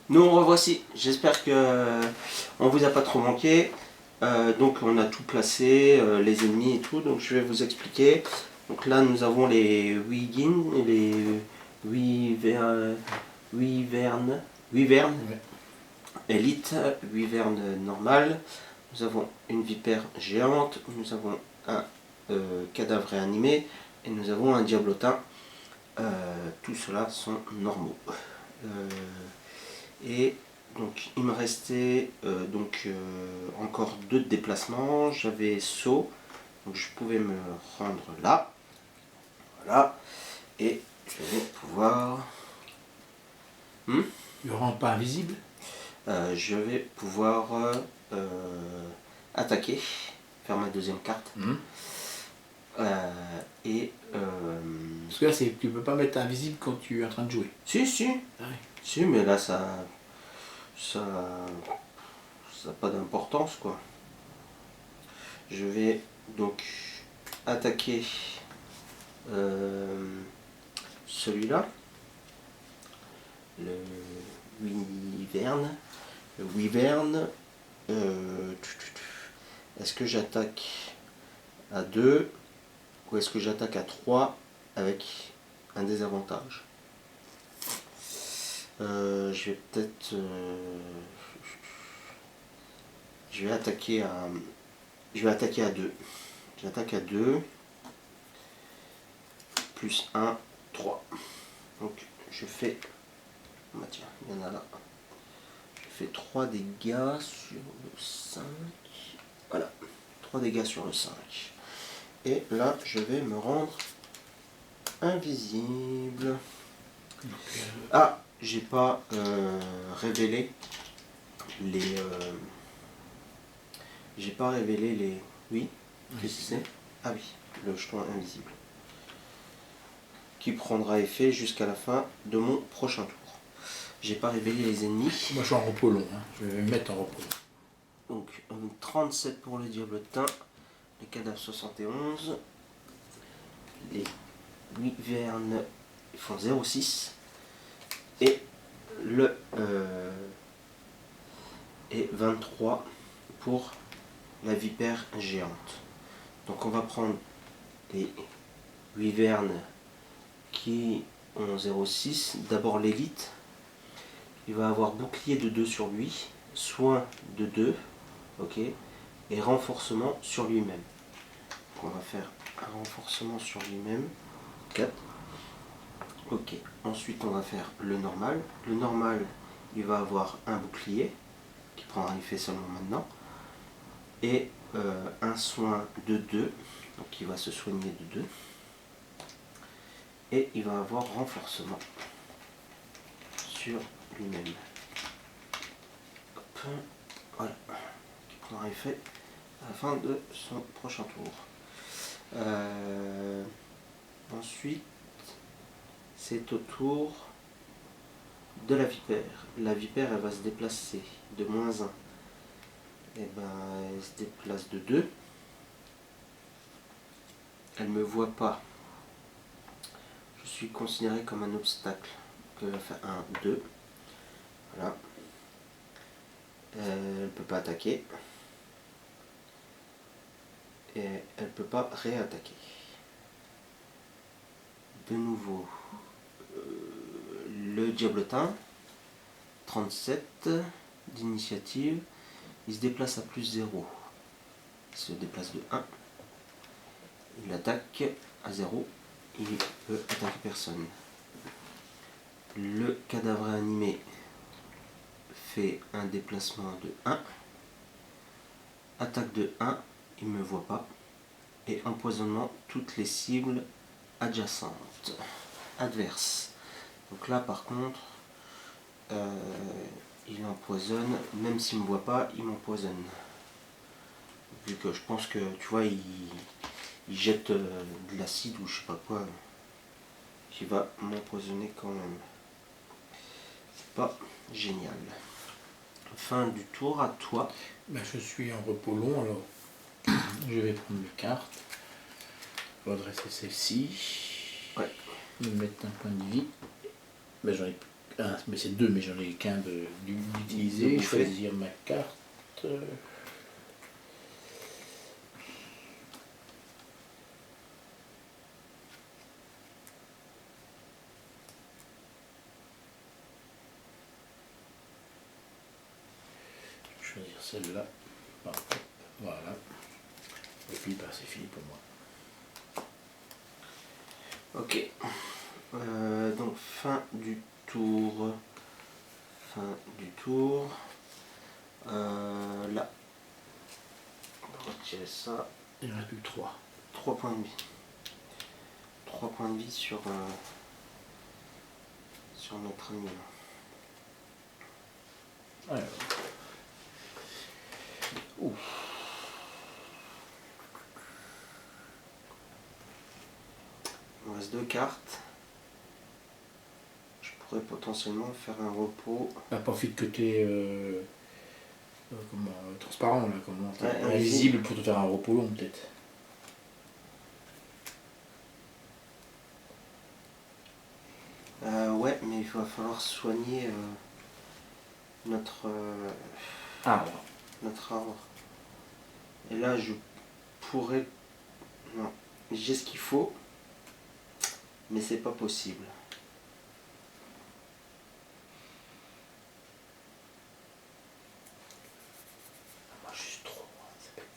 Nous revoici, j'espère que on vous a pas trop manqué. Donc on a tout placé, les ennemis et tout, donc je vais vous expliquer. Donc là nous avons les Wiggin et les Wyvern, Ouais. Elite, Wyvern normal. Nous avons une vipère géante, nous avons un cadavre réanimé et nous avons un diablotin. Tout cela sont normaux. Et donc il me restait encore 2 déplacements. J'avais saut, donc je pouvais me rendre là. Voilà. Et je vais pouvoir. Il ne rend pas invisible. Je vais pouvoir attaquer, faire ma deuxième carte. Et Parce que là, tu peux pas mettre invisible quand tu es en train de jouer. si, Ah ouais. si, mais là ça n'a pas d'importance quoi. Je vais donc attaquer celui-là, le Wyvern. Le Wyvern, est-ce que j'attaque à 2 ou est-ce que j'attaque à 3 avec un désavantage? Je vais peut-être. Je vais attaquer à. Je vais attaquer à 2. J'attaque à 2. Plus 1, 3. Donc je fais. Bah tiens, il y en a là. Je fais 3 dégâts sur le 5. Voilà. 3 dégâts sur le 5. Et là, je vais me rendre invisible. Ah, j'ai pas révélé les. J'ai pas révélé les. Oui, qu'est-ce que c'est? Ah oui, le jeton invisible. Qui prendra effet jusqu'à la fin de mon prochain tour. J'ai pas révélé les ennemis. Moi, je suis en repos long. Hein. Je vais me mettre en repos long. Donc 37 pour le diablotin, les cadavres 71, les wyvernes ils font 0,6 et le et 23 pour la vipère géante. Donc on va prendre les wyvernes qui ont 0,6. D'abord l'élite, il va avoir bouclier de 2 sur lui, soin de 2, ok, et renforcement sur lui-même. On va faire un renforcement sur lui-même, 4. Ok, ensuite on va faire le normal. Le normal, il va avoir un bouclier, qui prendra effet seulement maintenant, et un soin de 2, donc il va se soigner de 2. Et il va avoir renforcement sur lui-même. Hop, voilà, qui prendra effet à la fin de son prochain tour. Ensuite, c'est au tour de la vipère. La vipère, elle va se déplacer de moins 1. Et ben, elle se déplace de 2. Elle ne me voit pas. Je suis considéré comme un obstacle. Donc elle va faire 1, 2. Voilà. Elle ne peut pas attaquer. Et elle ne peut pas réattaquer. De nouveau, le diablotin, 37 d'initiative, il se déplace à plus 0. Il se déplace de 1. Il attaque à 0. Il peut attaquer personne. Le cadavre animé fait un déplacement de 1. Attaque de 1, il ne me voit pas. Et empoisonnement toutes les cibles adjacentes. Adverse. Donc là par contre, il empoisonne, même s'il ne me voit pas, il m'empoisonne. Vu que je pense que, tu vois, il jette de l'acide ou je sais pas quoi, qui va m'empoisonner quand même. C'est pas génial. Fin du tour, à toi. Ben, je suis en repos long, alors je vais prendre mes cartes. Je vais redresser celle-ci. Ouais. Me mettre un point de vie. Ben, j'en ai plus. mais c'est 2, mais j'en ai qu'un d'utiliser. De bouffer. Choisir ma carte. Choisir celle-là. Ah, voilà. Et puis bah, c'est fini pour moi. Ok. Donc fin du tour. Fin du tour. Là. On va retirer ça. Il ne reste plus que 3. 3 points de vie. 3 points de vie sur notre ami. Alors. Ouf. Il me reste 2 cartes. Je pourrais potentiellement faire un repos. Bah, profite que tu es transparent, là, Ouais, invisible pour te faire un repos long peut-être. Ouais, mais il va falloir soigner notre notre arbre. Et là, je pourrais... Non, j'ai ce qu'il faut, mais c'est pas possible. Moi je suis trop loin, c'est bête.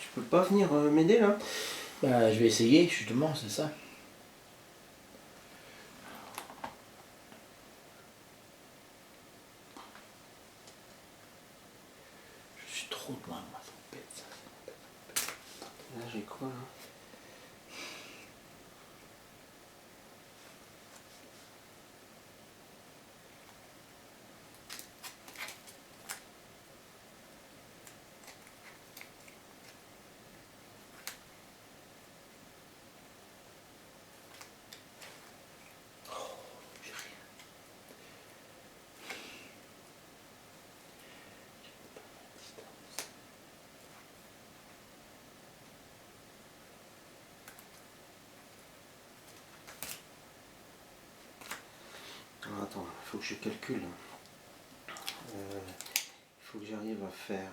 Tu peux pas venir m'aider là? Bah, je vais essayer, justement, c'est ça. Je suis trop loin, moi, c'est bête ça. Là, j'ai quoi là? J'ai rien. Alors, attends, il faut que je calcule. Il faut que j'arrive à faire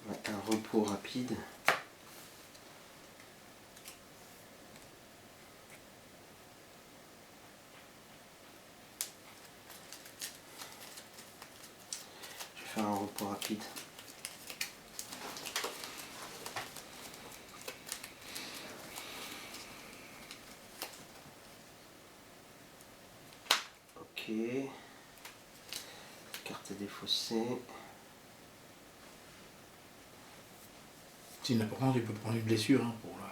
un repos rapide. Je vais faire un repos rapide. Ok. Carte défaussée. C'est important, tu peux prendre une blessure hein, pour la...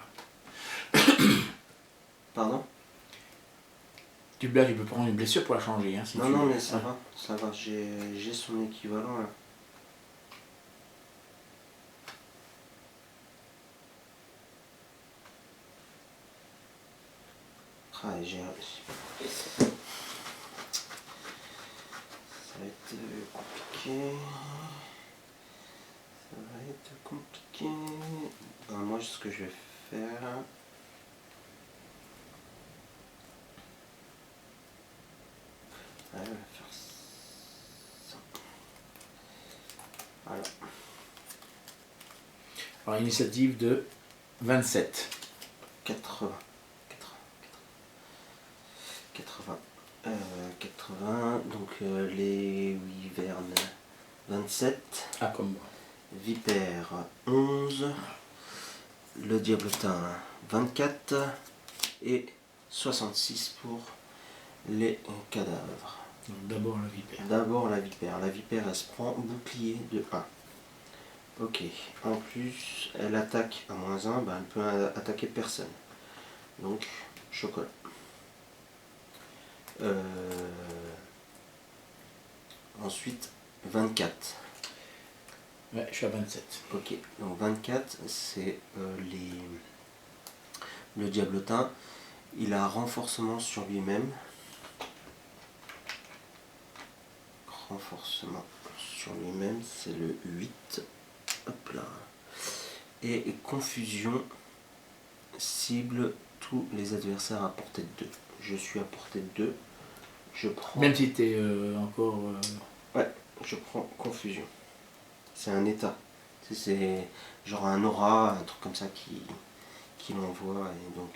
Pardon? Tu peux prendre une blessure pour la changer. Hein, si Non, tu non, veux. mais ça va, ça va. J'ai son équivalent là. Ah, j'ai... Ça va être compliqué. Ça va être compliqué. Ben, moi, ce que je vais faire... Ouais, je vais faire ça. Voilà. Alors, initiative de 27. 80. 80. Donc les wyvernes 27. Ah, comme moi. Vipère 11. Le diablotin 24. Et 66 pour les cadavres. Donc, d'abord la vipère. D'abord la vipère. La vipère, elle se prend bouclier de 1. Ok. En plus, elle attaque à -1, ben, elle peut attaquer personne. Donc, chocolat. Ensuite, 24. Ouais, je suis à 27. Ok, donc 24, c'est le diablotin. Il a renforcement sur lui-même. Renforcement sur lui-même, c'est le 8. Hop là. Et confusion cible tous les adversaires à portée de 2. Je suis à portée de 2. Je prends. Même si t'es encore. Ouais, je prends confusion. C'est un état. C'est genre un aura, un truc comme ça qui l'envoie. Et donc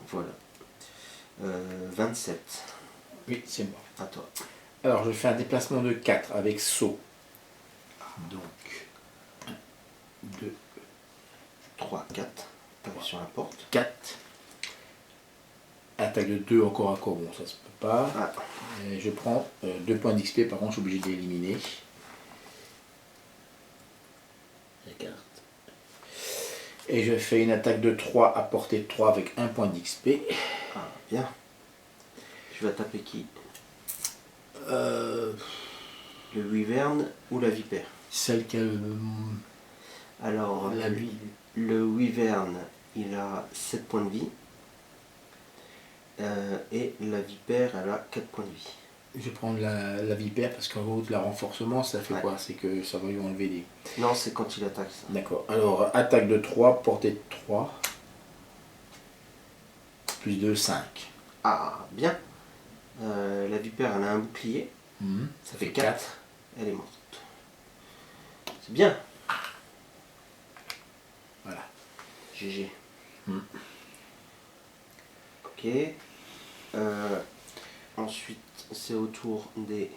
voilà. 27. Oui, c'est moi. À toi. Alors, je fais un déplacement de 4 avec saut. Donc, 1, 2, 3, 4. Tape sur la porte. 4. Attaque de 2 encore à corps, bon, ça se peut pas. Ah, Et je prends 2 points d'XP, par contre, je suis obligé d'éliminer. La carte. Et je fais une attaque de 3 à portée de 3 avec 1 point d'XP. ah, bien. Tu vas taper qui? Le wyvern ou la vipère? Celle qui a Alors, la vie. le wyvern, il a 7 points de vie. Et la vipère, elle a 4 points de vie. Je vais prendre la vipère parce qu'en gros, le renforcement, ça fait Ouais. quoi? C'est que ça va lui enlever des. Non, c'est quand il attaque ça. D'accord. Alors, attaque de 3, portée de 3. Plus de 5. Ah, bien. La vipère, elle a un bouclier. Ça fait fait 4. 4. Elle est morte. C'est bien. Voilà. GG. Mm. Ok. Ensuite, c'est au tour des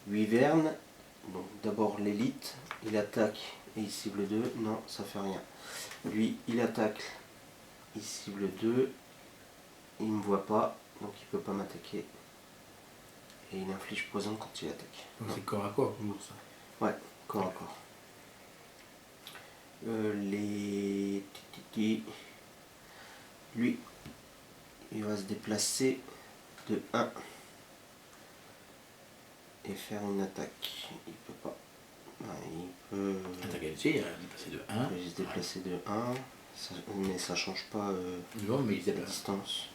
wyverns. Donc d'abord l'élite. Il attaque et il cible 2. Non, ça fait rien. Lui, il attaque. Il cible 2. Il ne me voit pas. Donc il peut pas m'attaquer. Et il inflige poison quand il attaque. Donc c'est corps à corps, toujours ça. Ouais, corps à corps. Les tititi. Lui, il va se déplacer de 1 et faire une attaque. Il peut pas. Ouais, il peut, Attaque à l'essai, il a déplacé de 1. il peut se déplacer de 1, mais ça change pas Non, mais il se la déplace. distance.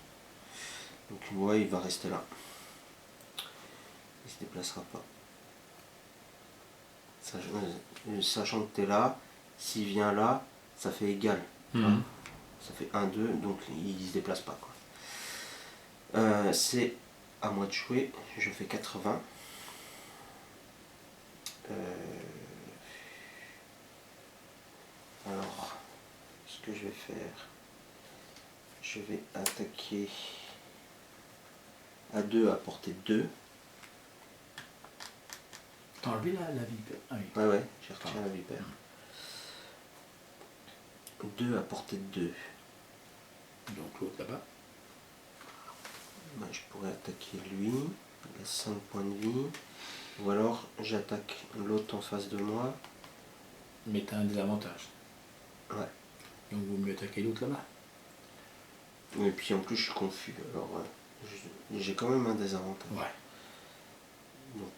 Donc ouais, il va rester là. Il se déplacera pas. Sachant que tu es là, s'il vient là, ça fait égal. Mhm. Ça fait 1, 2, donc il se déplace pas. C'est à moi de jouer, je fais 80. Alors, ce que je vais faire, je vais attaquer à 2 à portée de 2. T'as enlevé la vipère? Ah oui. Ouais, ouais, j'ai retiré la vipère. 2 à portée de 2. Donc l'autre là-bas. Ben, je pourrais attaquer lui, il a 5 points de vie. Ou alors j'attaque l'autre en face de moi. Mais t'as un désavantage. Ouais. Donc vaut mieux attaquer l'autre là-bas. Et puis en plus je suis confus, alors j'ai quand même un désavantage. Ouais. Donc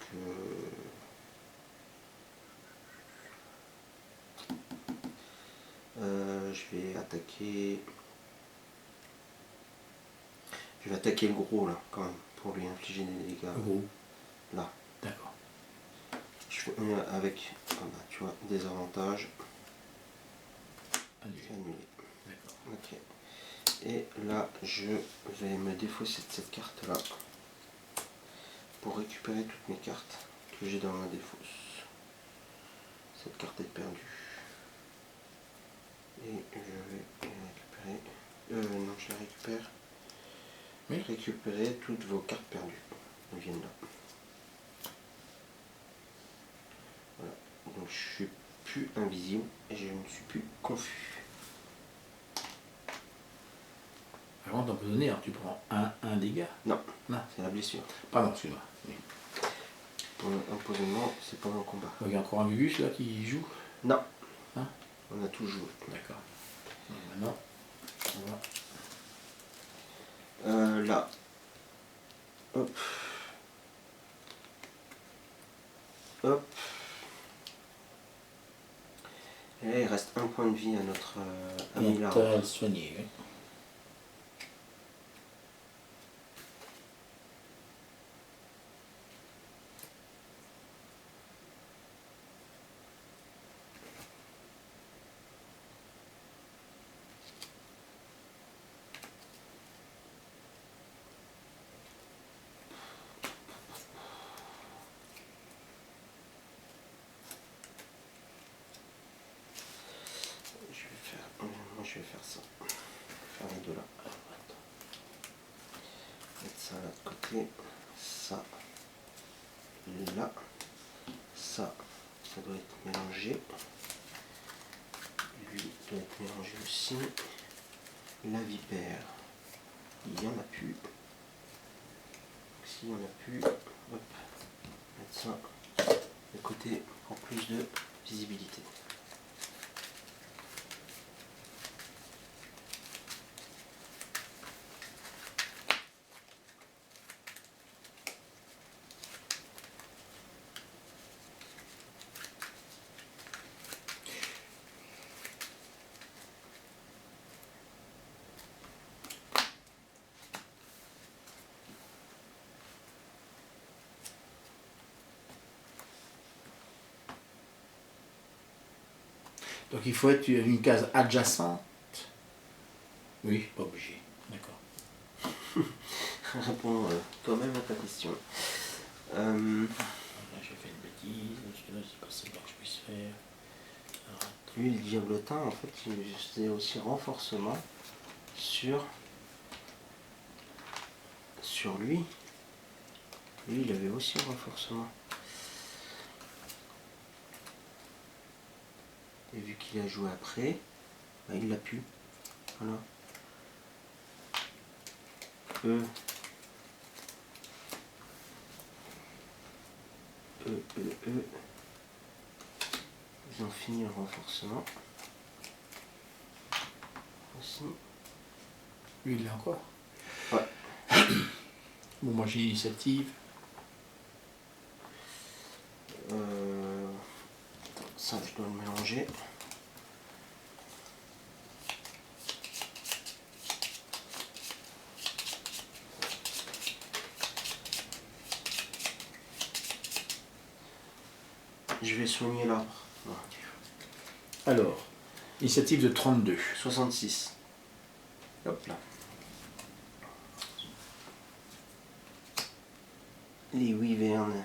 je vais attaquer. Je vais attaquer le gros là quand même pour lui infliger des dégâts. Gros. Là. D'accord. Je fais avec tu vois, des avantages. Annulé. C'est annulé. D'accord. Ok. Et là je vais me défausser de cette carte là pour récupérer toutes mes cartes que j'ai dans ma défausse. Cette carte est perdue. Et je vais les récupérer. Non, je les récupère. Oui. Récupérer toutes vos cartes perdues. Elles viennent là. Voilà. Donc je suis plus invisible et je ne suis plus confus. Avant d'empoisonner, alors tu prends un dégât. Non, Non. c'est la blessure. Pardon, excuse-moi. Oui. Pour l'empoisonnement, c'est pendant le combat. Il y a encore un Gugus là qui joue. Non. Hein? On a tout joué. D'accord. Donc, maintenant, on va. Là. Hop. hop. Et là, il reste un point de vie à notre ami là. On va soigner. Oui. Je vais faire ça. Faire les deux là. Mettre ça là de côté. Ça. Là. Ça doit être mélangé. Lui doit être mélangé aussi. La vipère. Il n'y en a plus. S'il n'y en a plus, hop. Mettre ça de côté pour plus de visibilité. Donc il faut être une case adjacente. Oui, pas obligé. D'accord. Réponds toi-même à ta question. J'ai fait une bêtise, c'est pas ça que je puisse faire. Lui, le diablotin, en fait, il faisait aussi renforcement sur lui. Lui, il avait aussi un renforcement. Et vu qu'il a joué après, bah, il l'a pu. Voilà. Eux, ils ont fini le renforcement. Aussi. Lui, il l'a encore. Ouais. Bon, moi j'ai l'initiative. Attends, ça, je dois le mélanger. Je vais soigner l'arbre. Alors, initiative de 32. 66. Hop là. Les wyvernes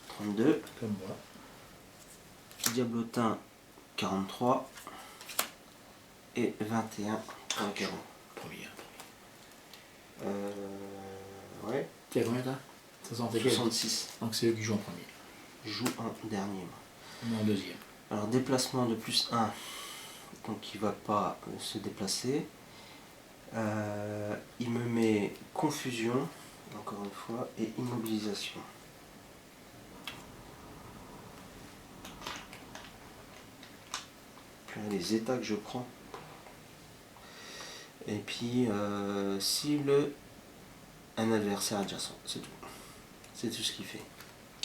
32. Comme moi. Diablotin 43. Et 21 pour le carreau. Premier. Ouais. Tu as combien t'as 66. Donc c'est eux qui jouent en premier. Joue en dernier. Moi en deuxième. Alors déplacement de plus 1. Donc il va pas se déplacer. Il me met confusion, encore une fois, et immobilisation. Puis les états que je prends. Et puis cible un adversaire adjacent, c'est tout. C'est tout ce qu'il fait.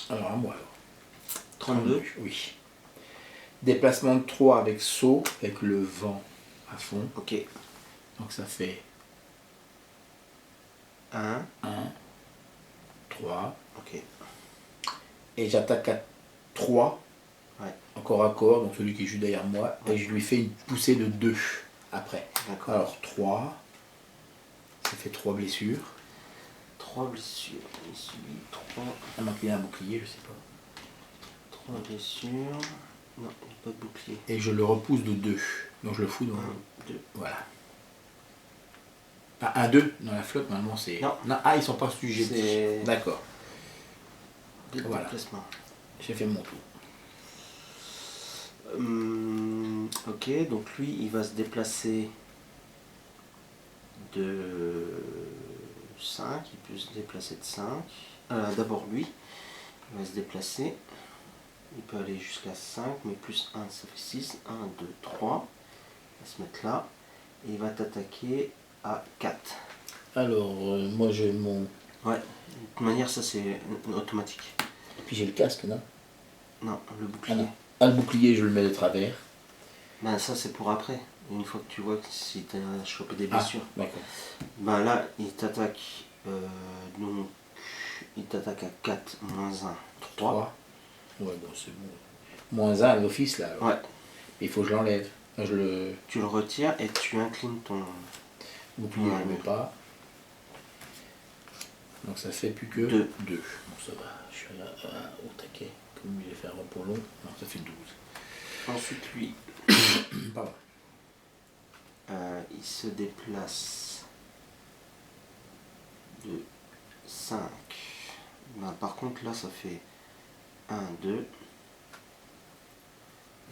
Alors à moi alors. 32. Oui. Déplacement de 3 avec saut, avec le vent à fond. Ok. Donc ça fait 1. 1, 3. Ok. Et j'attaque à 3. Ouais. Encore à corps, donc celui qui joue derrière moi. Ouais. Et je lui fais une poussée de 2 après. D'accord. Alors 3. Ça fait 3 blessures. 3 blessures. Il subit 3. À moins qu'il ait un bouclier, je sais pas. 3 blessures. Non, il n'y a pas de bouclier. Et je le repousse de 2. Donc je le fous dans 1, 2. Voilà. Ah, 1, 2 dans la flotte, normalement c'est. Non. Ah, ils sont pas sujets. C'est D'accord. des Voilà. déplacements. J'ai fait mon tour. Ok, donc lui, il va se déplacer de 5. Il peut se déplacer de 5. D'abord lui, il va se déplacer. Il peut aller jusqu'à 5, mais plus 1, ça fait 6. 1, 2, 3. Il va se mettre là. Et il va t'attaquer à 4. Alors, moi j'ai mon. Ouais, de toute manière, ça c'est automatique. Et puis j'ai le casque là. Non, le Ah bouclier. non. Ah, le bouclier, je le mets de travers. Ben ça c'est pour après. Une fois que tu vois que si tu as chopé des blessures. D'accord. Ben là, il t'attaque. Donc, il t'attaque à 4, moins 1, 3. 3. Ouais, bon, c'est bon. Moins 1 à l'office, là. Alors. Ouais. Il faut que je l'enlève. Je le Tu le retires et tu inclines ton. bouclier, je ne mets pas. Donc ça fait plus que 2. Bon, ça va. Je suis là au taquet. Comme il a fait un repos long. Non, ça fait 12. Ensuite, lui, Pardon. il se déplace de 5. Ben, par contre, là, ça fait 1, 2.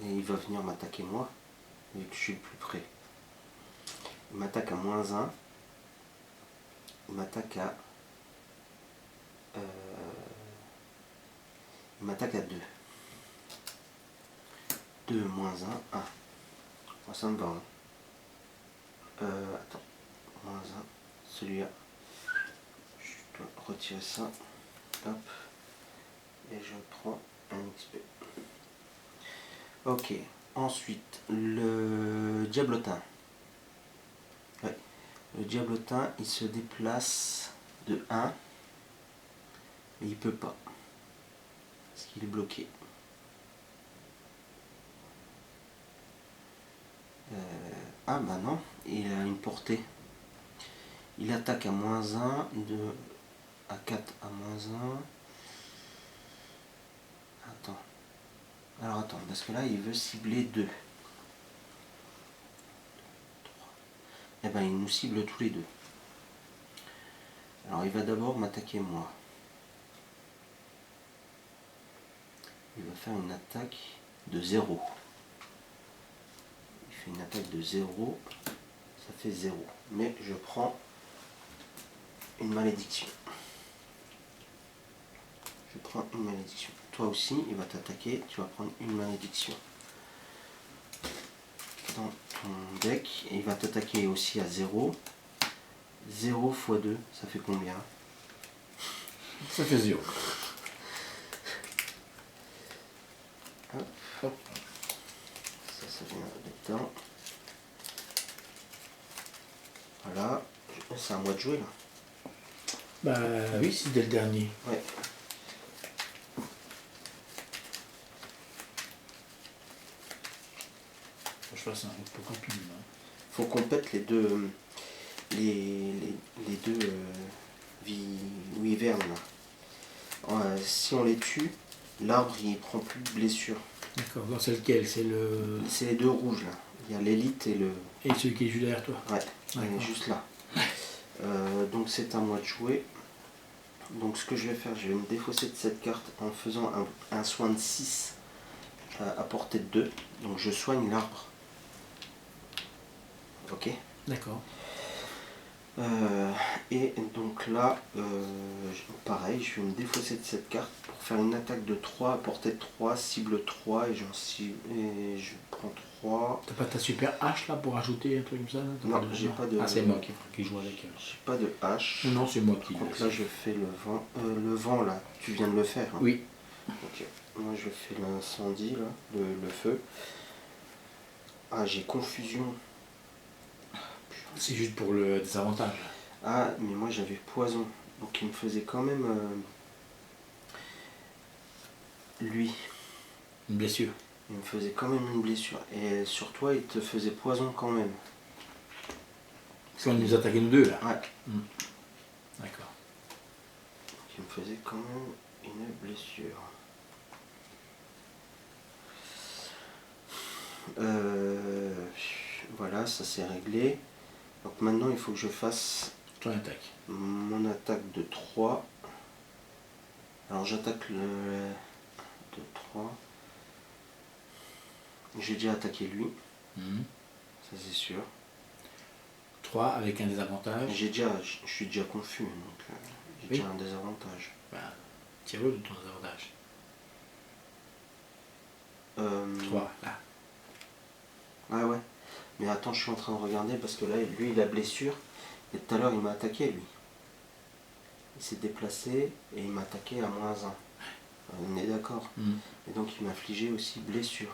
Et il va venir m'attaquer moi, vu que je suis le plus près. Il m'attaque à moins 1. Il m'attaque à... il m'attaque à 2. 2 moins 1, 1. Moi, ça me va. Hein. Attends. Moins 1. Celui-là. Je dois retirer ça. Hop. Et je prends un XP. Ok. Ensuite, le diablotin. Ouais. Le diablotin, il se déplace de 1. Mais il peut pas. Parce qu'il est bloqué. Ah bah non, il a une portée. Il attaque à moins 1, à 4 à moins 1. Attends. Alors attends, parce que là il veut cibler 2. Eh ben il nous cible tous les deux. Alors il va d'abord m'attaquer moi. Il va faire une attaque de 0. Il fait une attaque de 0. Ça fait 0. Mais je prends une malédiction. Je prends une malédiction. Toi aussi, il va t'attaquer. Tu vas prendre une malédiction dans ton deck. Et il va t'attaquer aussi à 0. 0 x 2, ça fait combien? Ça fait 0. Hop. Hop. Ça vient dedans. Voilà. C'est à moi de jouer là. Bah oui, c'était le dernier. Ouais. Je fasse un peu copine. Hein. Faut qu'on pète les deux. Les deux wyverns là. Si on les tue, l'arbre il prend plus de blessures. D'accord, donc c'est lequel? C'est le. C'est les deux rouges là. Il y a l'élite et le. Et celui qui est juste derrière toi? Ouais, il est juste là. Donc c'est à moi de jouer. Donc ce que je vais faire, je vais me défausser de cette carte en faisant un soin de 6 à portée de 2. Donc je soigne l'arbre. Ok. D'accord. Et donc là, pareil, je vais me défausser de cette carte pour faire une attaque de 3 à portée de 3, cible 3 et je prends 3. T'as pas ta super hache là pour ajouter un truc comme ça là? Non, j'ai pas de. Ah, c'est moi qui joue avec. J'ai pas de hache. Non, c'est moi qui. Donc là, je fais le vent. Le vent là, tu viens de le faire. Hein. Oui. Ok. Moi, je fais l'incendie là, le feu. Ah, j'ai confusion. C'est juste pour le désavantage. Ah, mais moi j'avais poison. Donc il me faisait quand même. Lui. Une blessure. Il me faisait quand même une blessure. Et sur toi, il te faisait poison quand même. Parce qu'on nous attaquait nous deux là. Ouais. D'accord. Il me faisait quand même une blessure. Voilà, ça c'est réglé. Donc maintenant, il faut que je fasse Ton attaque. mon attaque de 3. Alors j'attaque le de 3. J'ai déjà attaqué lui. Ça c'est sûr. 3 avec un désavantage. Je suis déjà confus, donc j'ai déjà un désavantage. Bah, tire-le de ton désavantage. 3, là. Ah ouais. Mais attends, je suis en train de regarder parce que là, lui, il a blessure. Et tout à l'heure, il m'a attaqué, lui. Il s'est déplacé et il m'a attaqué à moins 1. On est d'accord. Mm. Et donc il m'infligeait aussi blessure.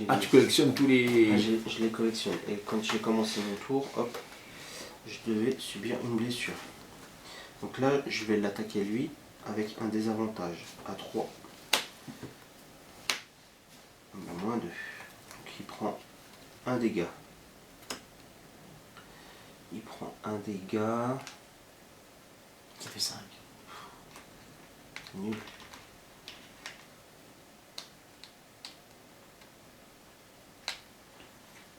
Ah, tu collectionnes tous les... Ah, je les collectionne. Et quand j'ai commencé mon tour, hop, je devais subir une blessure. Donc là, je vais l'attaquer lui avec un désavantage à 3. -2. Donc il prend un dégât. Il prend un dégât. Ça fait 5. Nul.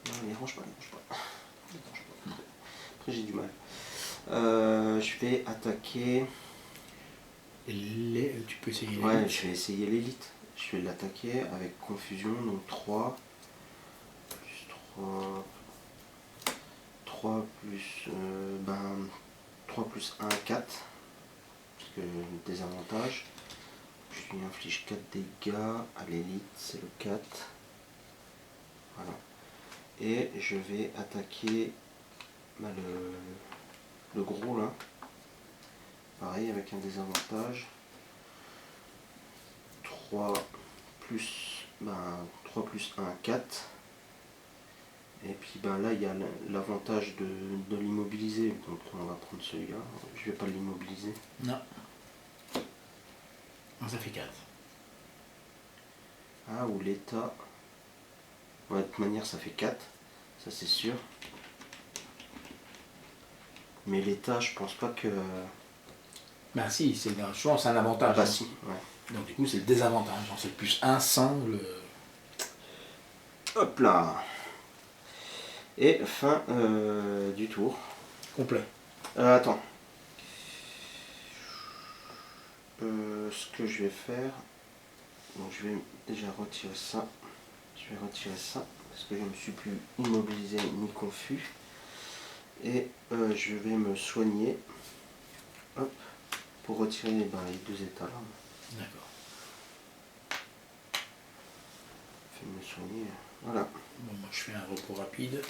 Non, il range pas, il range pas. Il range pas. Après j'ai du mal. Je vais attaquer. Tu peux essayer. Ouais, je vais essayer l'élite. Je vais l'attaquer avec confusion, donc 3 plus 3. 3 plus 3 plus 1, 4. Parce que désavantage. Je lui inflige 4 dégâts. À l'élite, c'est le 4. Voilà. Et je vais attaquer le gros là. Pareil avec un désavantage. 3 plus 1, 4. Et puis là il y a l'avantage de l'immobiliser. Donc on va prendre celui-là. Je vais pas l'immobiliser. Non. Non, ça fait 4. Ah, ou l'état. Ouais, de toute manière ça fait 4. Ça c'est sûr. Mais l'état, je pense pas que. Ben si, je pense c'est un Ah avantage. bah hein. si, ouais. Donc du coup c'est le désavantage. C'est plus 1 sans le... Hop là. Et fin du tour. complet. Attends. Ce que je vais faire. Donc je vais déjà retirer ça. Je vais retirer ça. Parce que je ne me suis plus immobilisé ni confus. Et je vais me soigner. Hop. Pour retirer les 2 états là. D'accord. Je vais me soigner. Voilà. Bon, moi je fais un repos rapide.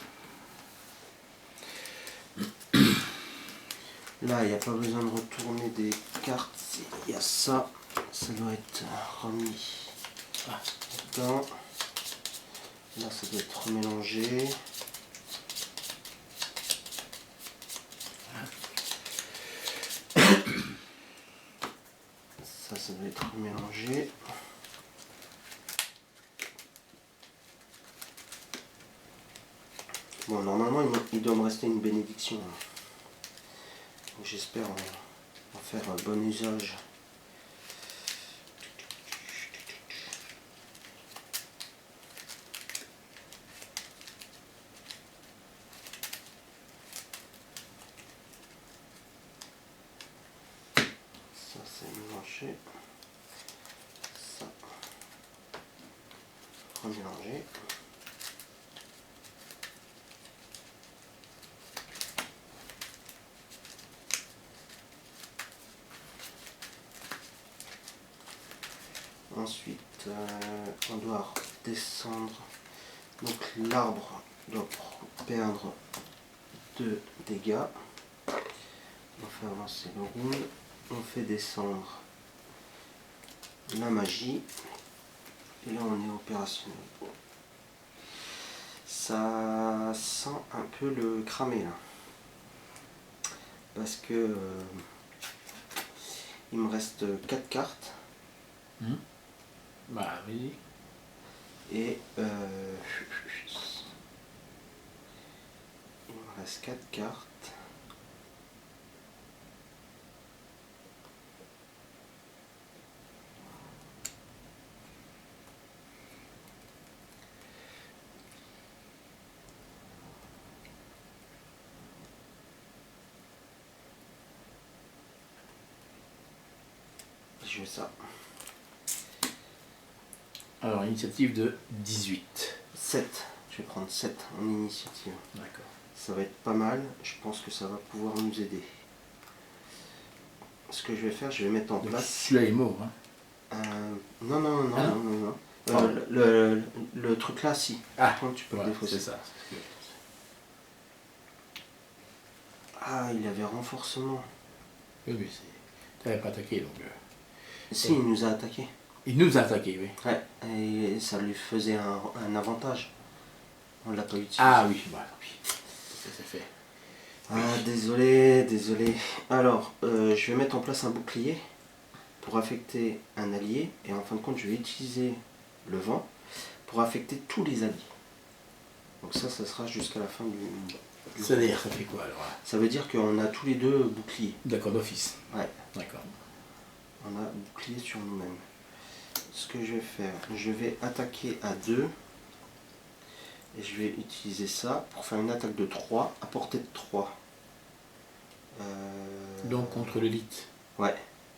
Là, il n'y a pas besoin de retourner des cartes. Il y a ça. Ça doit être remis dedans. Là, ça doit être remélangé. Ça doit être remélangé. Bon, normalement, il doit me rester une bénédiction. J'espère en faire un bon usage. Ça, c'est mélangé. Ça, remélanger. Ensuite, on doit descendre. Donc l'arbre doit perdre 2 dégâts. On fait avancer le roule. On fait descendre la magie. Et là, on est opérationnel. Ça sent un peu le cramé là. Parce que il me reste 4 cartes. Bah oui. Et il me reste 4 cartes. Je fais ça. Alors initiative de 18. 7. Je vais prendre 7 en initiative. D'accord. Ça va être pas mal. Je pense que ça va pouvoir nous aider. Ce que je vais faire, je vais mettre en Donc, place. celui-là est mort. Hein. Non, non, non, Hein? non, non, non. Oh. Le truc là, si. Ah, Par contre, tu peux ouais, le défausser. c'est ça. Ah, il avait renforcement. Oui, mais tu n'avais pas attaqué donc. Si, il nous a attaqué. Il nous a attaqué, oui. Ouais, et ça lui faisait un avantage. On l'a pas utilisé. Ah oui, voilà, oui. Ça c'est fait. Ah, désolé, désolé. Alors, je vais mettre en place un bouclier pour affecter un allié. Et en fin de compte, je vais utiliser le vent pour affecter tous les alliés. Donc ça sera jusqu'à la fin du C'est-à-dire, ça fait quoi alors? Ça veut dire qu'on a tous les deux boucliers. D'accord, d'office. Ouais. D'accord. On a bouclier sur nous-mêmes. Ce que je vais faire, je vais attaquer à 2. Et je vais utiliser ça pour faire une attaque de 3 à portée de 3. Donc contre l'élite. Ouais,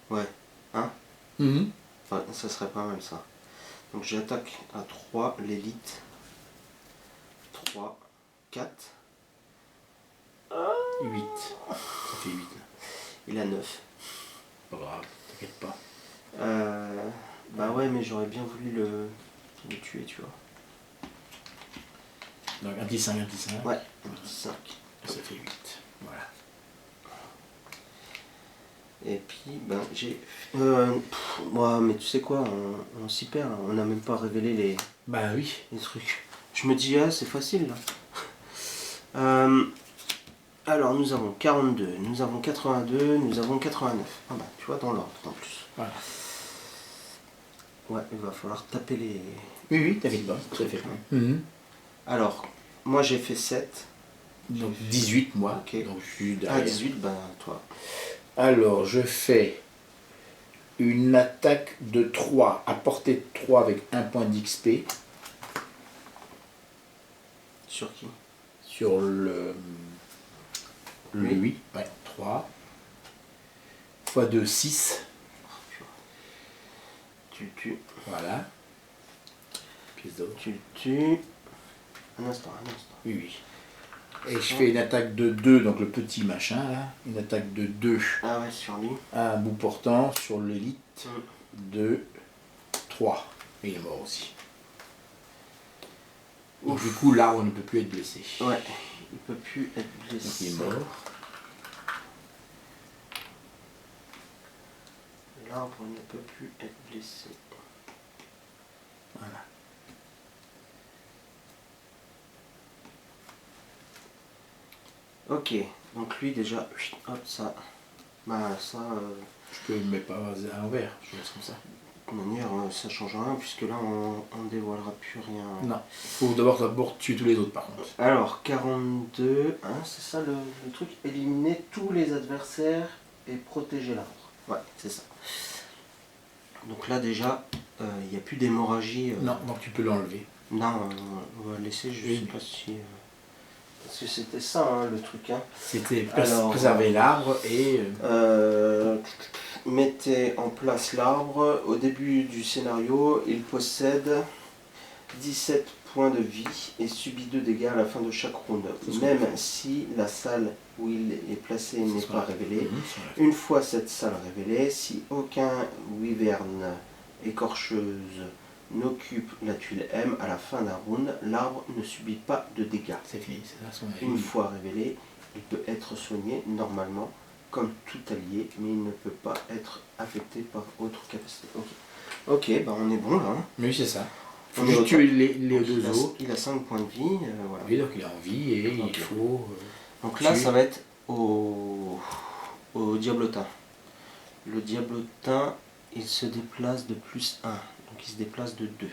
ouais. Hein? Mhm. Enfin, ça serait pas mal ça. Donc j'attaque à 3 l'élite. 3, 4. 8. Ça fait 8. Il a 9. Pas grave, t'inquiète pas. Bah ouais, mais j'aurais bien voulu le tuer, tu vois. Donc un petit 5, un petit 5. Ouais, un petit 5. Ça fait 8. Voilà. Et puis, ben j'ai... ouais, mais tu sais quoi, on s'y perd, là. On n'a même pas révélé Bah oui. les trucs. Je me dis, ah, c'est facile, là. Alors, nous avons 42, nous avons 82, nous avons 89. Ah bah, tu vois, dans l'ordre, en plus. Voilà. Ouais, il va falloir taper les... Oui, oui, t'inquiète pas, tout à fait. Mhm. Alors, moi j'ai fait 7. Donc 18 moi. Ok. Donc je suis Ah, derrière. 18, ben toi. Alors je fais une attaque de 3 à portée de 3 avec 1 point d'XP Sur qui? sur le Oui. 8. Ouais, 3. Fois 2, 6. Tu le tues. Voilà. Pièce d'or. Tu le tues. Un instant, un instant. Oui, oui. Et je fais une attaque de 2, donc le petit machin là. Une attaque de 2 Ah ouais, sur lui. à un bout portant sur l'élite Mm. de 3. Et il est mort aussi. Donc, Ouf. du coup, l'arbre ne peut plus être blessé. Ouais, il peut plus être Donc blessé. il est mort. L'arbre ne peut plus être blessé. Voilà. Ok, donc lui déjà, hop, ça. Bah ça, Je peux mettre pas à l'envers, je laisse comme ça. de toute manière, ça change rien puisque là on dévoilera plus rien. Non, faut d'abord tuer tous les autres par contre. Alors 42, hein, c'est ça le truc, éliminer tous les adversaires et protéger l'arbre. Ouais, c'est ça. Donc là déjà, il n'y a plus d'hémorragie. Non, donc tu peux l'enlever. Non, on va laisser, je Oui. sais pas si... parce que c'était ça hein, le truc. Hein. C'était Alors, préserver l'arbre et... Mettez en place l'arbre. Au début du scénario, il possède 17 points de vie et subit 2 dégâts à la fin de chaque round. Même si la salle où il est placé n'est pas révélée. Une fois cette salle révélée, si aucun wyvern écorcheuse n'occupe la tuile M à la fin d'un round, l'arbre ne subit pas de dégâts. C'est fini, c'est ça son Une fois révélé, il peut être soigné normalement comme tout allié, mais il ne peut pas être affecté par autre capacité. Ok, bah on est bon là. Hein. Oui, c'est ça. Il On faut est au juste tuer top. les Donc, deux autres. il a 5 points de vie. Voilà. Oui, donc il a envie et Ok. il faut... Donc là, tuer. ça va être au diablotin. Le diablotin, il se déplace de plus 1. Donc il se déplace de 2.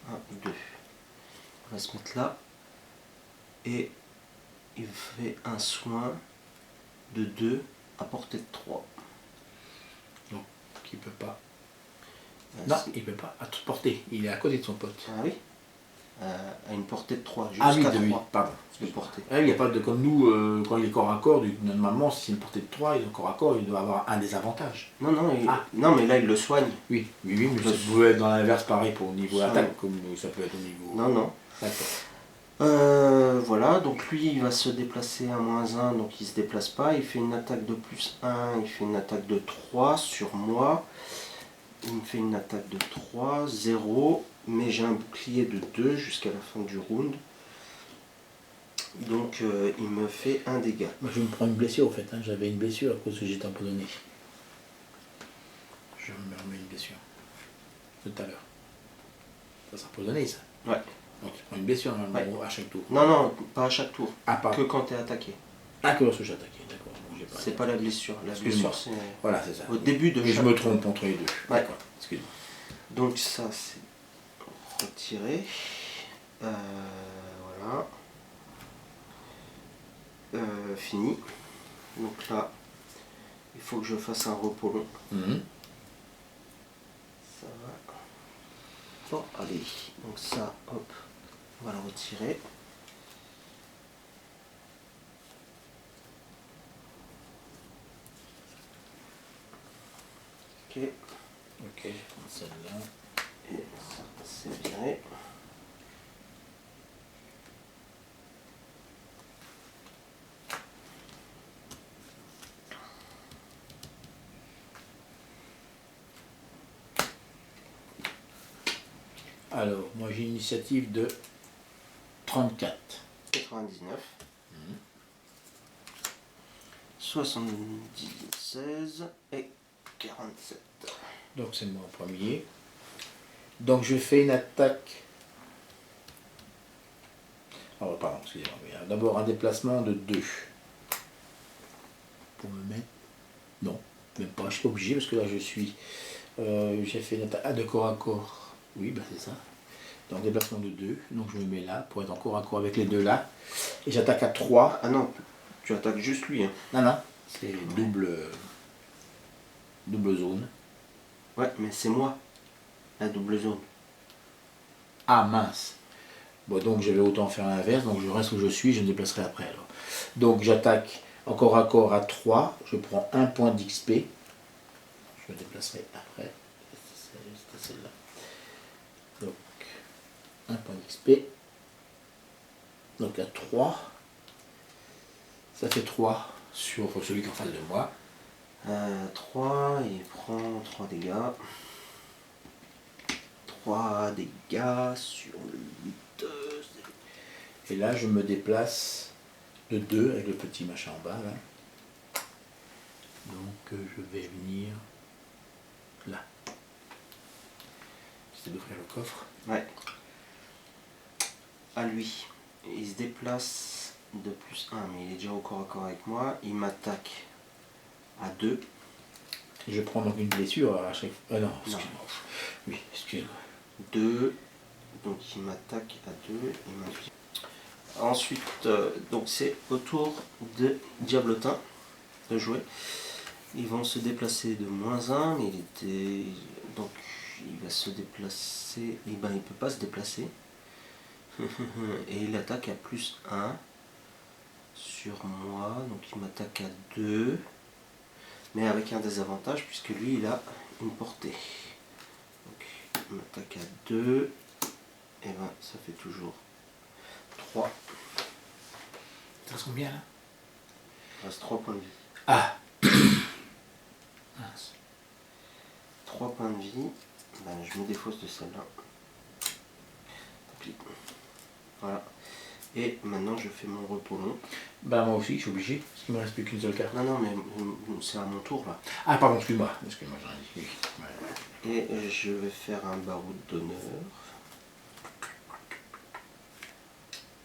1, 2. On va se mettre là. Et il fait un soin de 2 à portée de 3. Donc il peut pas. Ah, Non, si. il peut pas. À toute portée. Il est à côté de son pote. Ah oui à une portée de 3. Ah oui, Jusqu'à de 8, 3 pardon. de portée. Ah, il n'y a pas de comme nous, quand il est corps à corps, normalement, si c'est une portée de 3, il est corps à corps, il doit avoir un désavantage. Non, non, Ah. non, mais là il le soigne. Oui, mais Le- ça peut être dans l'inverse pareil pour au niveau Ça- attaque, comme ça peut être au niveau. Non, non. D'accord. Voilà, donc lui il va se déplacer à -1, donc il se déplace pas. Il fait une attaque de plus 1, il fait une attaque de 3 sur moi. Il me fait une attaque de 3, 0, mais j'ai un bouclier de 2 jusqu'à la fin du round. Donc il me fait un dégât. Moi je me prends une blessure au fait, hein. J'avais une blessure à cause que j'étais empoisonné. je me remets une blessure. Tout à l'heure. Ça sera empoisonné, ça. Ouais. Donc tu prends une blessure normalement Ouais. à chaque tour. Non, non, pas à chaque tour. Ah, pas. Que quand tu es attaqué. Ah, que lorsque j'ai attaqué, d'accord. Donc, j'ai pas C'est pas la blessure. La Excuse-moi. blessure, c'est Voilà, c'est ça. au début de Et je chaque me tour. trompe entre les deux. Ouais. D'accord, excuse-moi. Donc ça, c'est retiré. Voilà. Fini. Donc là, il faut que je fasse un repos long. Mhm. Ça va. Bon, allez. Donc ça, hop, on va le retirer. Ok. Ok, je prends celle-là. Et ça, c'est viré. Alors, moi j'ai une initiative de 34. 99. 76 et 47. Donc c'est moi en premier. Donc je fais une attaque. Alors, pardon, excusez-moi. D'abord un déplacement de 2. Pour me mettre. Non, même pas. Je suis pas obligé parce que là je suis. J'ai fait une attaque de corps à corps. Oui, bah c'est ça. Donc déplacement de 2. Donc je me mets là pour être en corps à corps avec les deux là. Et j'attaque à 3. Ah non, tu attaques juste lui. Hein. Non, non. C'est double zone. Ouais, mais c'est moi, la double zone. Ah mince. Bon, donc je vais autant faire l'inverse, donc je reste où je suis, je me déplacerai après alors. Donc j'attaque encore à corps à 3, je prends un point d'XP. Je me déplacerai après. C'était celle-là. Donc un point d'XP. Donc à 3. Ça fait 3 sur celui qui est en face de moi. 3, il prend 3 dégâts. 3 dégâts sur le 8. Et là je me déplace de 2 avec le petit machin en bas là. Donc je vais venir là. J'essaie d'ouvrir le coffre. Ouais. À lui. Il se déplace de plus 1, mais il est déjà au corps à corps avec moi. Il m'attaque à 2. Je prends donc une blessure à chaque fois. Ah non, excuse-moi. Oui, excuse-moi. 2. Donc il m'attaque à 2. Il m'inflige. Ensuite, donc c'est au tour de Diablotin de jouer. Ils vont se déplacer de -1, mais il était. Donc il va se déplacer. Et ben il peut pas se déplacer. Et il attaque à +1 sur moi. Donc il m'attaque à 2. Mais avec un désavantage puisque lui il a une portée. Donc il m'attaque à 2. Et ben ça fait toujours 3. Ça reste combien là? Il reste 3 points de vie. Ah mince. 3 points de vie. Ben, je me défausse de celle-là. Tant pis. Voilà. Et maintenant je fais mon repos long. Bah moi aussi, je suis obligé, parce qu'il me reste plus qu'une seule carte. Non, non, mais c'est à mon tour là. Ah pardon, excuse-moi. Excuse-moi, j'en ai dit. Oui. Ouais. Et je vais faire un baroud d'honneur.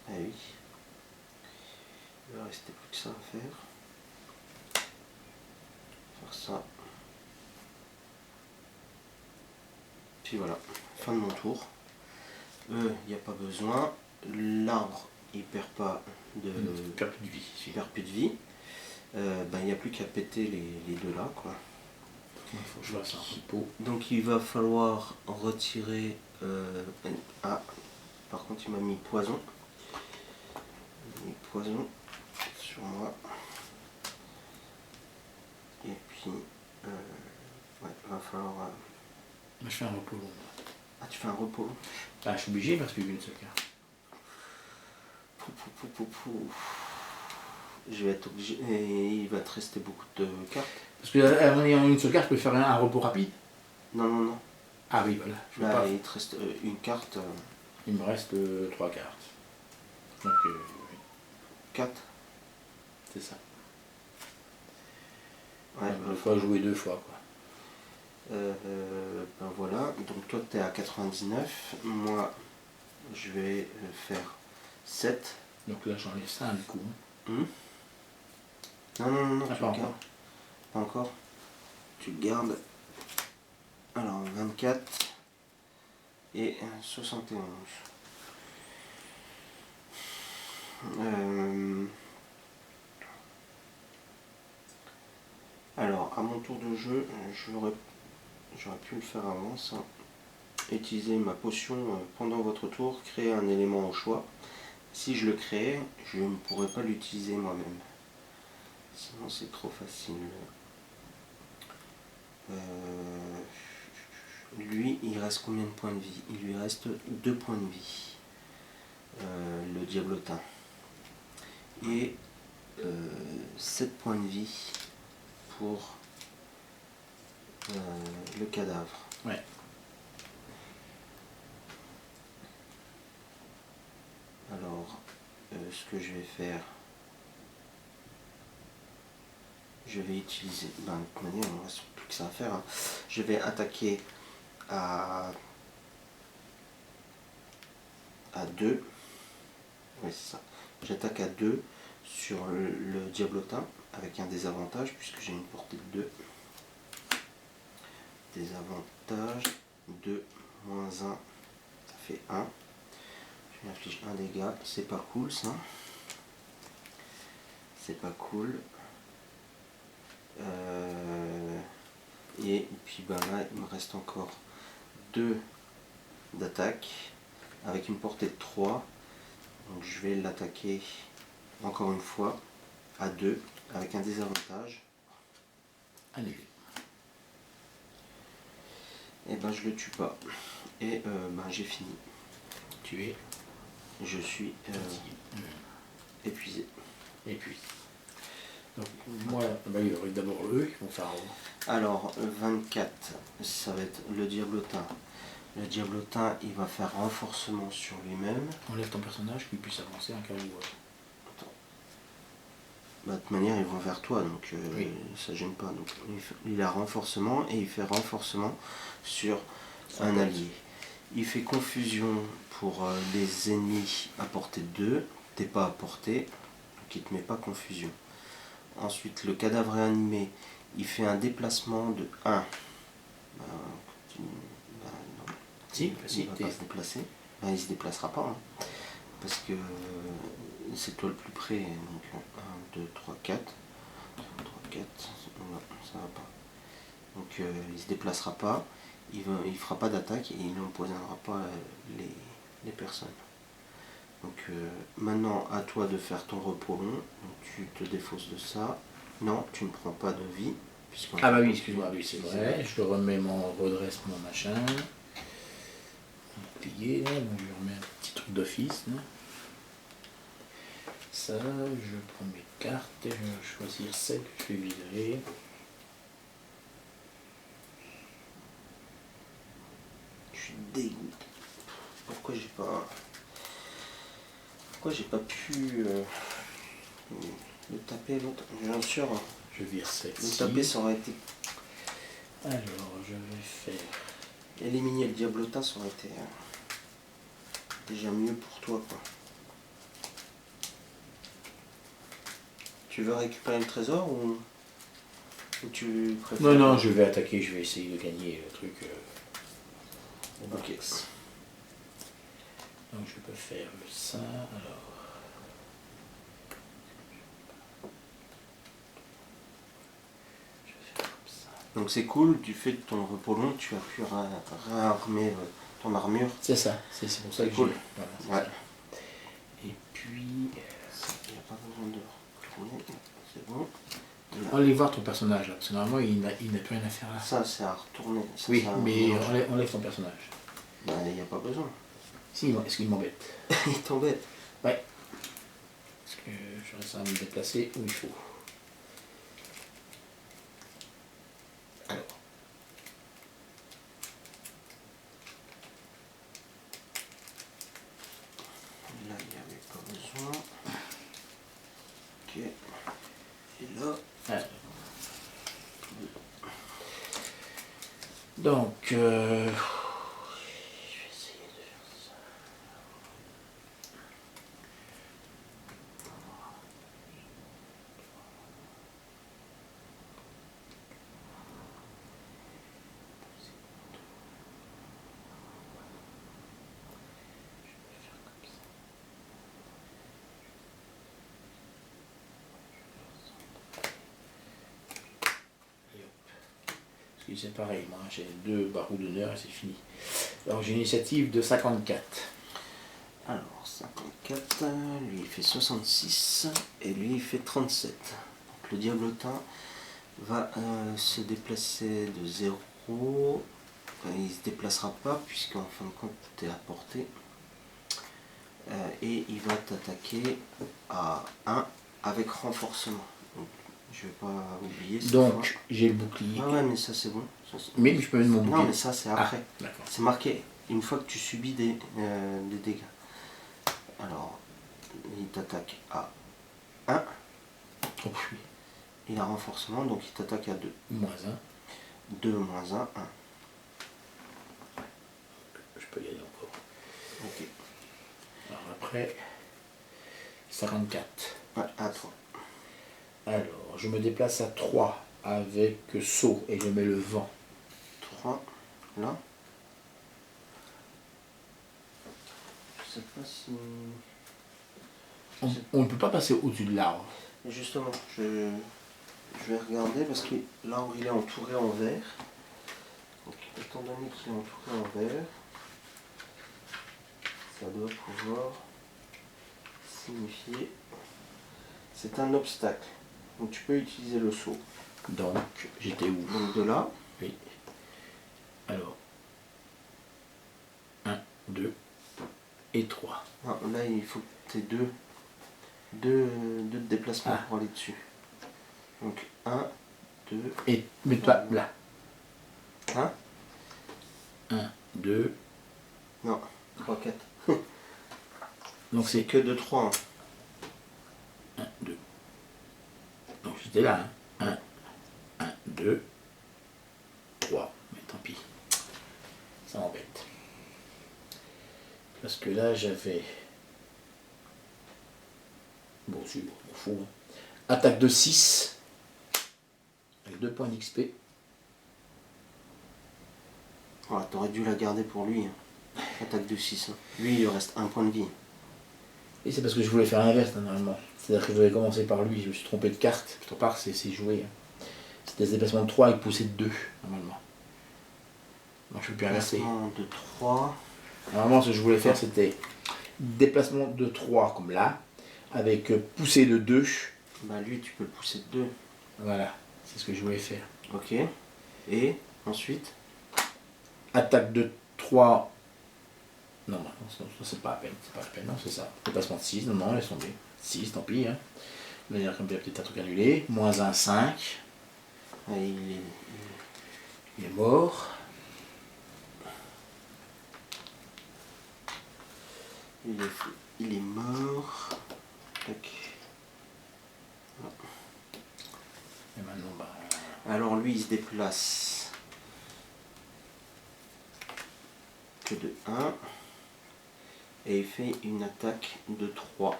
Ah oui. Il va rester plus que ça à faire. Faire ça. Puis voilà, fin de mon tour. Il n'y a pas besoin. L'arbre, il perd pas de. Perd plus de vie. Il perd plus de vie. Ben, il n'y a plus qu'à péter les deux là, quoi. Il faut que je fasse un repos. Donc il va falloir retirer. Ah, par contre, il m'a mis poison. Il m'a mis poison sur moi. Et puis, ouais, il va falloir. Moi, je fais un repos long. Ah, tu fais un repos. Ah, je suis obligé parce qu'il y a qu'une seule carte. Je vais être obligé. Et il va te rester beaucoup de cartes. Parce qu'en ayant une seule carte, je peux faire un repos rapide. Non, non, non. Ah oui, voilà. Je peux Là, pas. il te reste une carte. Il me reste 3 cartes. Donc, oui, 4. c'est ça. Ouais, Donc, il faut jouer 2 fois, quoi. Ben voilà, donc toi tu es à 99, moi je vais faire 7. Donc là j'enlève ça du coup. Hmm. Non, non, non, non, Ah, tu pas le gardes. encore. Pas encore. Tu le gardes. Alors 24 et 71. Alors, à mon tour de jeu, j'aurais pu le faire avant ça. Utiliser ma potion pendant votre tour, créer un élément au choix. Si je le crée, je ne pourrais pas l'utiliser moi-même. Sinon, c'est trop facile. Lui, il reste combien de points de vie? Il lui reste 2 points de vie. Le diablotin. Et 7 points de vie pour le cadavre. Ouais. Alors, ce que je vais faire, je vais utiliser, ben, de toute manière, il ne reste plus que ça à faire. Hein. Je vais attaquer à 2. Oui, c'est ça. J'attaque à 2 sur le diablotin avec un désavantage puisque j'ai une portée de 2. Désavantage 2 moins 1, ça fait 1. Je m'inflige un dégât, c'est pas cool ça. C'est pas cool. Et puis ben là, il me reste encore 2 d'attaque avec une portée de 3. Donc je vais l'attaquer encore une fois à 2 avec un désavantage. Allez. Et ben je le tue pas. Et ben j'ai fini. Tu es Je suis épuisé. et puis. Donc moi, bah, il y aurait d'abord eux qui vont faire un rond. Alors 24, ça va être le diablotin. Le diablotin, il va faire renforcement sur lui-même. Enlève ton personnage qu'il puisse avancer un cas où. Bah, de toute manière, ils vont vers toi, donc Oui. ça gêne pas. Donc il a renforcement et il fait renforcement sur Son un pote. allié. Il fait confusion pour les ennemis à portée de 2. T'es pas à portée, donc il te met pas confusion. Ensuite, le cadavre réanimé, il fait un déplacement de 1. Bah, non. Si, Il va pas se déplacer. Ben, il se déplacera pas. Hein, parce que c'est toi le plus près. Donc 1, 2, 3, 4. 3, 4. Non, ça va pas. Donc il se déplacera pas. Il fera pas d'attaque et il n'empoisonnera pas les personnes. Donc maintenant à toi de faire ton repos long. Donc, tu te défausses de ça. Non, tu ne prends pas de vie. Ah bah oui, excuse-moi, oui c'est vrai. Je remets mon redresse, mon machin. Plié, là, donc je remets un petit truc d'office. Ça, je prends mes cartes, je vais choisir celle que je vais virer. Je suis dégoûté. Pourquoi j'ai pas pu le taper l'autre? Bien sûr, Je vire le celle-ci. taper ça aurait été. Alors, je vais faire. Éliminer le diablotin, ça aurait été déjà mieux pour toi, quoi. Tu veux récupérer le trésor ou tu préfères... Non, non, je vais attaquer, je vais essayer de gagner le truc au Ok. max. Donc je peux faire ça, alors. Je vais faire comme ça. Donc c'est cool, du fait de ton repos long, tu as pu réarmer ton armure. C'est ça, c'est pour ça que cool. j'ai. Ouais. Voilà, et puis. Il n'y a pas besoin de retourner, c'est bon. Allez voir ton personnage là, parce que normalement il n'a plus rien à faire là. Ça c'est à retourner. Ça, Oui, mais mélange. enlève ton personnage. Bah il n'y a pas besoin. Si, est-ce qu'il m'embête? Il t'embête. Ouais. Parce que je reste à me déplacer où il faut. Alors. Là il n'y avait pas besoin. Ok. Et là. Alors. Donc, je vais essayer de faire ça. Parce que c'est pareil, moi j'ai 2 barreaux d'honneur et c'est fini. Alors j'ai une initiative de 54. Alors, 54, lui il fait 66 et lui il fait 37. Donc le diablotin va se déplacer de 0. Il ne se déplacera pas puisqu'en fin de compte tu es à portée. Et il va t'attaquer à 1 avec renforcement. Donc, je vais pas oublier cette Donc fois. j'ai le bouclier. Ah ouais, mais ça c'est bon. Mais je peux mettre mon bouclier. Non, mais ça c'est après. Ah, d'accord. C'est marqué une fois que tu subis des dégâts. Alors, il t'attaque à 1. Oh, oui. Il a renforcement, donc il t'attaque à 2. -1. 2 moins 1, 1. Je peux y aller encore. Ok. Alors après, 54. Ouais, à 3. Alors, je me déplace à 3 avec saut et je mets le vent. 3, là. Je sais pas si... On ne peut pas passer au-dessus de l'arbre. Justement, je vais regarder parce que là où il est entouré en vert, donc, étant donné qu'il est entouré en vert, ça doit pouvoir signifier c'est un obstacle. Donc tu peux utiliser le saut. Donc, j'étais où? Donc de là, Oui. Alors, 1, 2 et 3. non, là il faut que tu aies deux déplacements Ah. pour aller dessus. Donc 1, 2, Et mets-toi là. hein? 1, 2. Non, 3, 4. Donc C'est c'est que de 3. 1, 2. Donc j'étais là. 1, 2, 3. Mais tant pis. Ça m'embête. Parce que là j'avais... Bon, je m'en fous. Hein. Attaque de 6. Avec 2 points d'XP. Voilà, t'aurais dû la garder pour lui. Hein. Attaque de 6. Hein. Lui, il lui reste 1 point de vie. Et c'est parce que je voulais faire l'inverse normalement. C'est-à-dire que je voulais commencer par lui, je me suis trompé de carte. Quelque part, c'est joué. Hein. C'était des déplacements de 3 avec poussée de 2, normalement. Moi, je ne peux plus inverser. Déplacement de 3. Normalement, ce que je voulais faire, c'était déplacement de 3, comme là, avec poussée de 2. Bah lui, tu peux le pousser de 2. Voilà, c'est ce que je voulais faire. Ok. Et ensuite, Attaque de 3. Non, non, c'est pas la peine, c'est pas la peine, non, c'est ça. Déplacement de 6, non, non, laisse tomber. 6, tant pis. Hein. Là, il y a comme peut-être un truc annulé. Moins 1, 5. il Il est mort. est mort. Tac. Et maintenant, bah... Alors lui, il se déplace que de 1. Et il fait une attaque de 3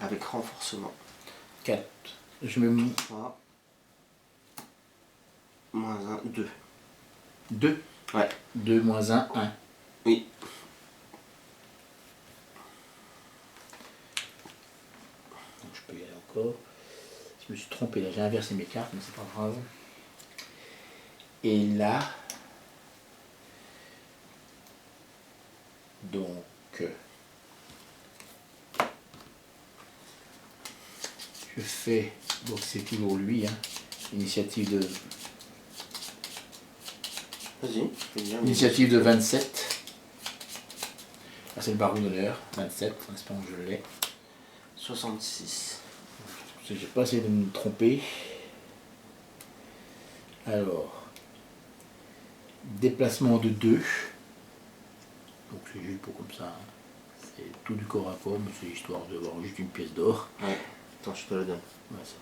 avec renforcement. 4. Je mets 3 moins 1, 2. 2. Ouais. 2 moins 1, 1. Oui. Donc je peux y aller encore. Je me suis trompé là, j'ai inversé mes cartes, mais c'est pas grave. Et là, donc, je fais, donc c'est toujours lui, hein, initiative de... Vas-y, Initiative de 27. Ah, c'est le baron d'honneur, 27, en espérant que je l'ai. 66. J'ai pas essayé de me tromper. Alors, déplacement de 2. Donc c'est juste pour comme ça. Hein. C'est tout du corps à corps, mais c'est histoire d'avoir juste une pièce d'or. Ouais, attends, je te la donne. Ouais, ça.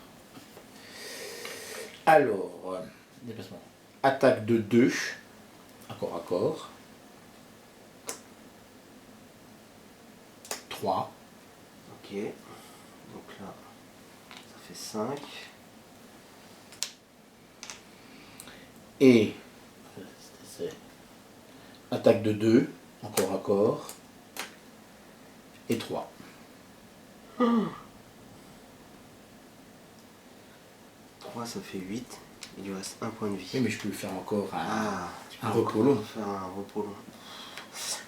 Alors, déplacement. Attaque de 2 accord à corps. 3. Ok. Donc là, ça fait 5. Et c'est attaque de 2, encore à corps. Et 3. 3, ça fait 8. Il lui reste un point de vie. Oui, mais je peux le faire encore tu un peux repos long. faire un repos long.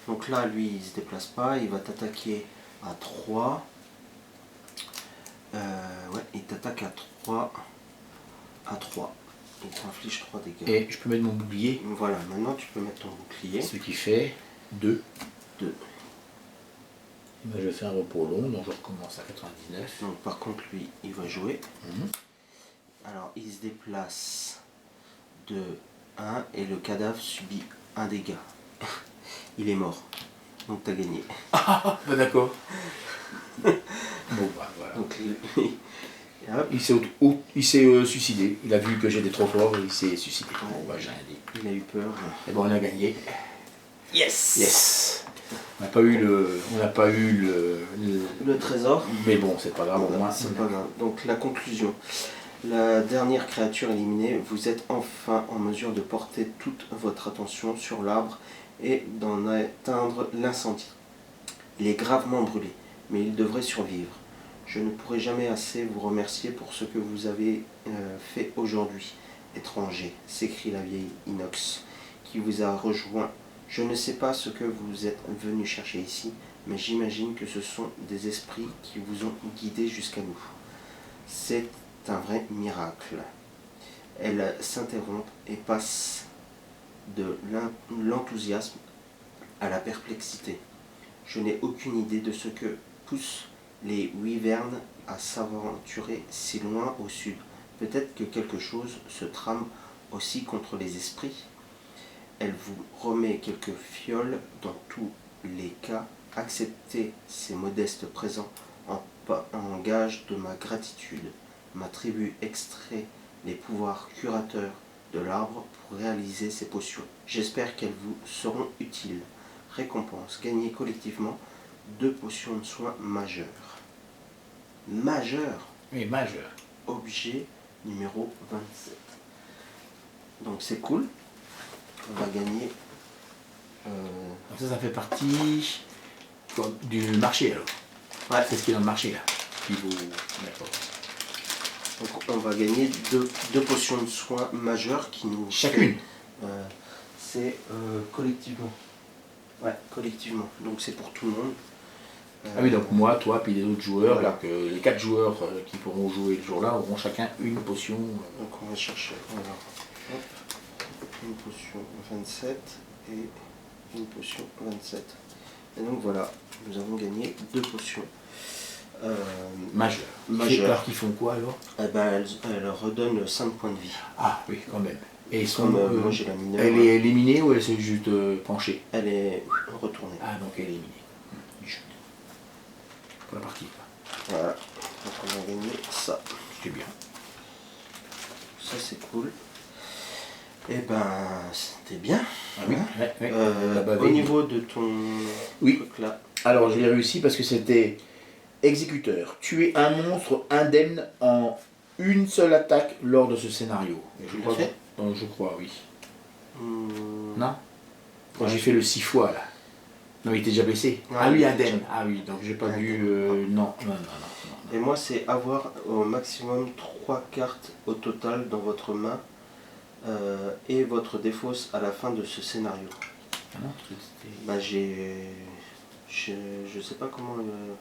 Donc là, lui, il se déplace pas. Il va t'attaquer à 3. Ouais, il t'attaque à 3. À 3. Il t'inflige 3 dégâts. Et je peux mettre mon bouclier. Voilà, maintenant tu peux mettre ton bouclier. Ce qui fait 2. 2. Et ben, je vais faire un repos long, donc je recommence à 99. Donc par contre, lui, il va jouer. Mhm. Alors, il se déplace de 1 et le cadavre subit un dégât. Il est mort. Donc tu as gagné. Ah, bah d'accord. Bon, bah voilà. Donc, et hop, Il s'est suicidé. Il a vu que j'étais trop fort et il s'est suicidé. Bon, bah j'ai rien dit. il a eu peur. Et bon, on a gagné. Yes. Yes. On n'a pas eu Le trésor. Mais bon, c'est pas grave, au moins. C'est pas grave. Donc la conclusion. La dernière créature éliminée, vous êtes enfin en mesure de porter toute votre attention sur l'arbre et d'en éteindre l'incendie. Il est gravement brûlé, mais il devrait survivre. Je ne pourrai jamais assez vous remercier pour ce que vous avez fait aujourd'hui, étranger, s'écrie la vieille Inox, qui vous a rejoint. Je ne sais pas ce que vous êtes venu chercher ici, mais j'imagine que ce sont des esprits qui vous ont guidé jusqu'à nous. C'est un vrai miracle. Elle s'interrompt et passe de l'enthousiasme à la perplexité. Je n'ai aucune idée de ce que pousse les wyverns à s'aventurer si loin au sud. Peut-être que quelque chose se trame aussi contre les esprits. Elle vous remet quelques fioles. Dans tous les cas, acceptez ces modestes présents en gage de ma gratitude. Ma tribu extrait les pouvoirs curateurs de l'arbre pour réaliser ces potions. J'espère qu'elles vous seront utiles. Récompense, gagnez collectivement 2 potions de soins majeures. Majeur. Oui, majeur. Objet numéro 27. Donc c'est cool. On va gagner. Donc ça fait partie du marché alors. Ouais. C'est ce qui est dans le marché là. D'accord. Donc on va gagner 2 potions de soins majeures qui nous. Chacune. C'est collectivement. Ouais, collectivement. Donc c'est pour tout le monde. Ah oui, donc moi, toi, puis les autres joueurs, Voilà. donc, les 4 joueurs qui pourront jouer le jour-là auront chacun une potion. Donc on va chercher. Alors, hop, une potion 27 et une potion 27. Et donc voilà, nous avons gagné 2 potions. Majeures. Majeures. Alors, qui font quoi alors? Eh ben, elle redonne 5 points de vie. Ah oui, quand même. Et ils sont, Comme moi j'ai la mineure. elle est éliminée ou elle s'est juste penchée? Elle est retournée. Ah, donc elle est éliminée. Chut. Pour la partie. Quoi. Voilà. Donc on a gagné ça. C'est bien. Ça c'est cool. Et ben c'était bien. Ah oui, ouais, ouais. Au niveau de ton Oui. truc là. Alors je l'ai réussi parce que c'était exécuteur. Tuer un monstre indemne en une seule attaque lors de ce scénario. Et Tu l'as fait? Donc, je crois, oui. Non. Quand j'ai fait le 6 fois là. Non, il était déjà blessé. Ouais, ah oui, il était indemne. déjà- Ah oui, donc j'ai pas Indemne. dû. Non. Et moi c'est avoir au maximum 3 cartes au total dans votre main et votre défausse à la fin de ce scénario. Ah non, parce que c'était. Bah je sais pas comment.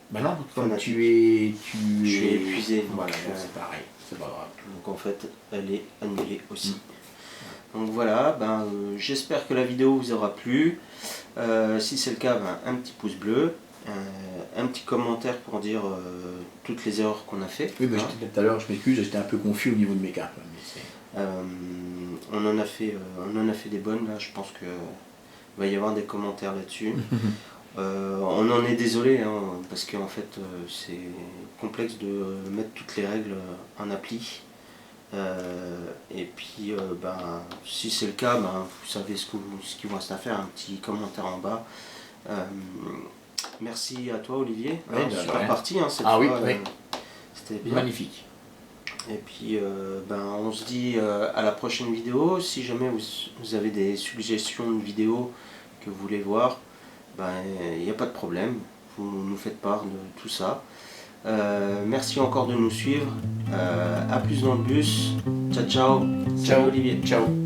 Bah non, comme Fanatique. tu Je suis es épuisé, donc, Voilà, donc c'est pareil, c'est pas grave. Donc en fait, elle est annulée aussi. Donc voilà, j'espère que la vidéo vous aura plu. Si c'est le cas, un petit pouce bleu, un petit commentaire pour dire toutes les erreurs qu'on a fait. Oui, mais tout à l'heure, je m'excuse, j'étais un peu confus au niveau de mes cartes. On en a fait des bonnes là. Je pense que va y avoir des commentaires là-dessus. On en est désolé hein, parce qu'en fait c'est complexe de mettre toutes les règles en appli. Et puis, si c'est le cas, vous savez ce qu'il vous reste à faire, un petit commentaire en bas. Merci à toi, Olivier. Oui, super partie cette oui, fois. oui. C'était bien. Magnifique. Et puis, on se dit à la prochaine vidéo. Si jamais vous avez des suggestions de vidéos que vous voulez voir, il n'y a pas de problème. Vous nous faites part de tout ça. Merci encore de nous suivre. À plus dans le bus. Ciao, ciao. Ciao, Olivier. Ciao.